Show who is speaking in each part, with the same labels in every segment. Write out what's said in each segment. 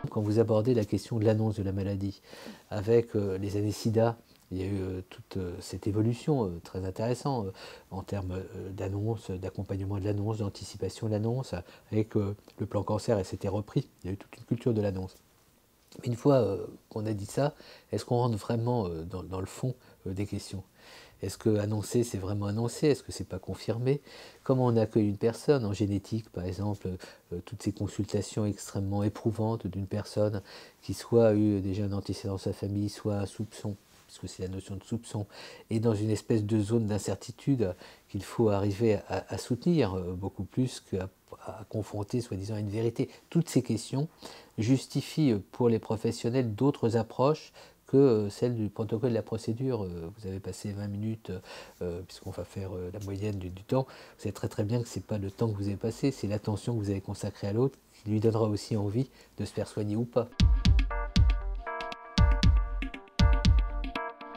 Speaker 1: quand vous abordez la question de l'annonce de la maladie, avec les années SIDA, il y a eu toute cette évolution très intéressante en termes d'annonce, d'accompagnement de l'annonce, d'anticipation de l'annonce, avec le plan cancer, et c'était repris. Il y a eu toute une culture de l'annonce. Mais une fois qu'on a dit ça, est-ce qu'on rentre vraiment dans le fond des questions? Est-ce que annoncer, c'est vraiment annoncer? Est-ce que c'est pas confirmé? Comment on accueille une personne en génétique, par exemple, toutes ces consultations extrêmement éprouvantes d'une personne qui soit a eu déjà un antécédent dans sa famille, soit un soupçon, puisque c'est la notion de soupçon, et dans une espèce de zone d'incertitude qu'il faut arriver à soutenir beaucoup plus qu'à confronter soi-disant à une vérité. Toutes ces questions justifient pour les professionnels d'autres approches que celle du protocole de la procédure. Vous avez passé 20 minutes, puisqu'on va faire la moyenne du temps. Vous savez très très bien que ce n'est pas le temps que vous avez passé, c'est l'attention que vous avez consacrée à l'autre qui lui donnera aussi envie de se faire soigner ou pas.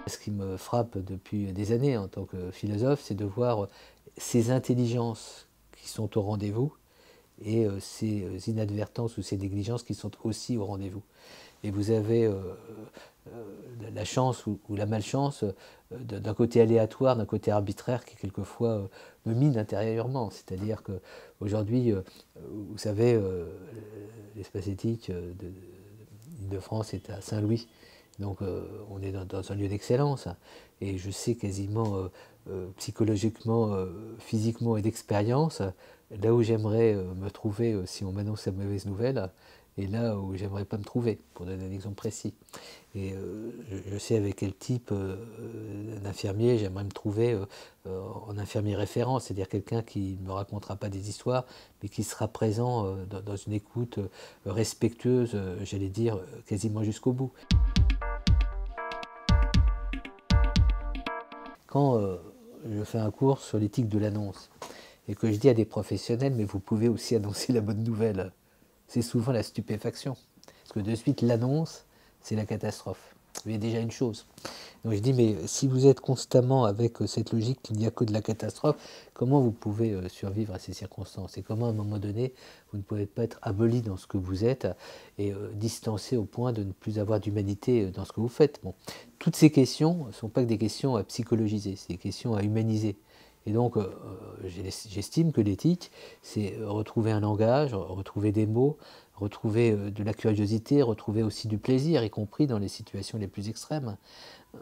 Speaker 1: Ce qui me frappe depuis des années en tant que philosophe, c'est de voir ces intelligences qui sont au rendez-vous et ces inadvertances ou ces négligences qui sont aussi au rendez-vous. Et vous avez la chance ou la malchance d'un côté aléatoire, d'un côté arbitraire qui quelquefois me mine intérieurement. C'est-à-dire qu'aujourd'hui, vous savez, l'espace éthique d'Île-de-France est à Saint-Louis. Donc on est dans un lieu d'excellence. Et je sais quasiment psychologiquement, physiquement et d'expérience, là où j'aimerais me trouver si on m'annonce la mauvaise nouvelle, et là où j'aimerais pas me trouver, pour donner un exemple précis. Et je sais avec quel type d'infirmier j'aimerais me trouver en infirmier référent, c'est-à-dire quelqu'un qui ne me racontera pas des histoires, mais qui sera présent dans une écoute respectueuse, j'allais dire, quasiment jusqu'au bout. Quand je fais un cours sur l'éthique de l'annonce, et que je dis à des professionnels, mais vous pouvez aussi annoncer la bonne nouvelle, c'est souvent la stupéfaction. Parce que de suite, l'annonce, c'est la catastrophe. Il y a déjà une chose. Donc je dis, mais si vous êtes constamment avec cette logique qu'il n'y a que de la catastrophe, comment vous pouvez survivre à ces circonstances? Et comment à un moment donné, vous ne pouvez pas être aboli dans ce que vous êtes et distancé au point de ne plus avoir d'humanité dans ce que vous faites? Bon. Toutes ces questions ne sont pas que des questions à psychologiser, c'est des questions à humaniser. Et donc, j'estime que l'éthique, c'est retrouver un langage, retrouver des mots, retrouver de la curiosité, retrouver aussi du plaisir, y compris dans les situations les plus extrêmes.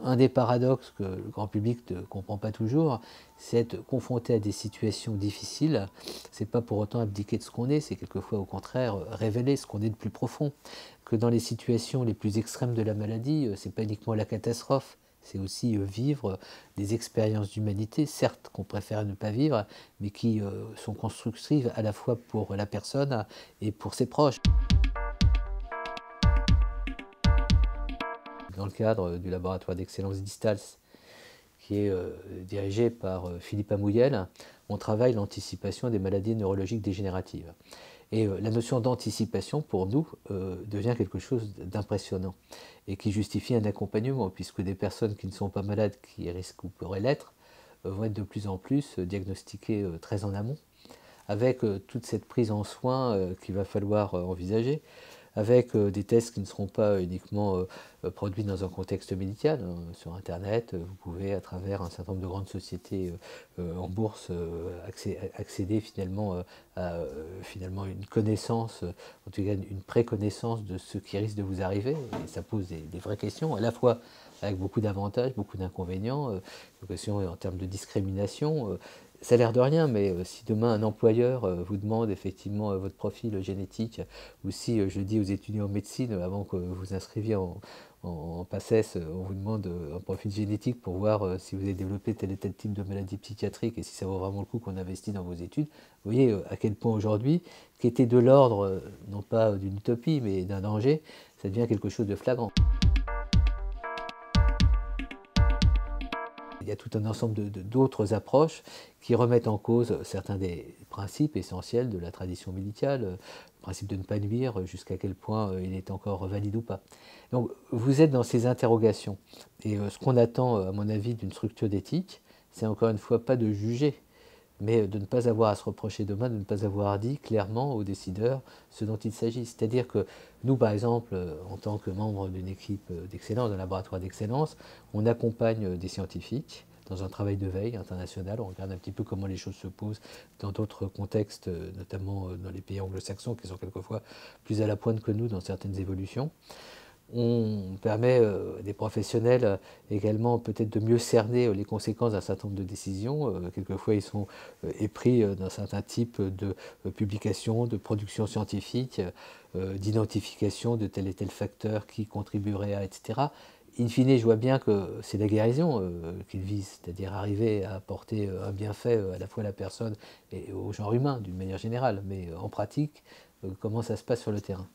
Speaker 1: Un des paradoxes que le grand public ne comprend pas toujours, c'est être confronté à des situations difficiles. C'est pas pour autant abdiquer de ce qu'on est, c'est quelquefois au contraire révéler ce qu'on est de plus profond. Que dans les situations les plus extrêmes de la maladie, c'est pas uniquement la catastrophe, c'est aussi vivre des expériences d'humanité, certes qu'on préfère ne pas vivre, mais qui sont constructives à la fois pour la personne et pour ses proches. Dans le cadre du laboratoire d'excellence d'Istals, qui est dirigé par Philippe Amouyel, on travaille l'anticipation des maladies neurologiques dégénératives. Et la notion d'anticipation, pour nous, devient quelque chose d'impressionnant et qui justifie un accompagnement, puisque des personnes qui ne sont pas malades, qui risquent ou pourraient l'être, vont être de plus en plus diagnostiquées très en amont, avec toute cette prise en soin qu'il va falloir envisager, avec des tests qui ne seront pas uniquement produits dans un contexte médical. Sur Internet, vous pouvez, à travers un certain nombre de grandes sociétés en bourse, accéder finalement à finalement une connaissance, en tout cas une préconnaissance de ce qui risque de vous arriver. Et ça pose des vraies questions, à la fois avec beaucoup d'avantages, beaucoup d'inconvénients, des questions en termes de discrimination. Ça a l'air de rien, mais si demain un employeur vous demande effectivement votre profil génétique, ou si je dis aux étudiants en médecine, avant que vous vous inscriviez en PACES, on vous demande un profil génétique pour voir si vous avez développé tel et tel type de maladie psychiatrique et si ça vaut vraiment le coup qu'on investit dans vos études, vous voyez à quel point aujourd'hui, qui était de l'ordre, non pas d'une utopie, mais d'un danger, ça devient quelque chose de flagrant. Il y a tout un ensemble d'autres approches qui remettent en cause certains des principes essentiels de la tradition médicale, le principe de ne pas nuire, jusqu'à quel point il est encore valide ou pas. Donc vous êtes dans ces interrogations. Et ce qu'on attend, à mon avis, d'une structure d'éthique, c'est encore une fois pas de juger, mais de ne pas avoir à se reprocher demain, de ne pas avoir dit clairement aux décideurs ce dont il s'agit. C'est-à-dire que nous, par exemple, en tant que membre d'une équipe d'excellence, d'un laboratoire d'excellence, on accompagne des scientifiques dans un travail de veille international. On regarde un petit peu comment les choses se posent dans d'autres contextes, notamment dans les pays anglo-saxons, qui sont quelquefois plus à la pointe que nous dans certaines évolutions. On permet à des professionnels également peut-être de mieux cerner les conséquences d'un certain nombre de décisions. Quelquefois, ils sont épris d'un certain type de publication, de production scientifique, d'identification de tel et tel facteur qui contribuerait à, etc. In fine, je vois bien que c'est la guérison qu'ils visent, c'est-à-dire arriver à apporter un bienfait à la fois à la personne et au genre humain d'une manière générale. Mais en pratique, comment ça se passe sur le terrain?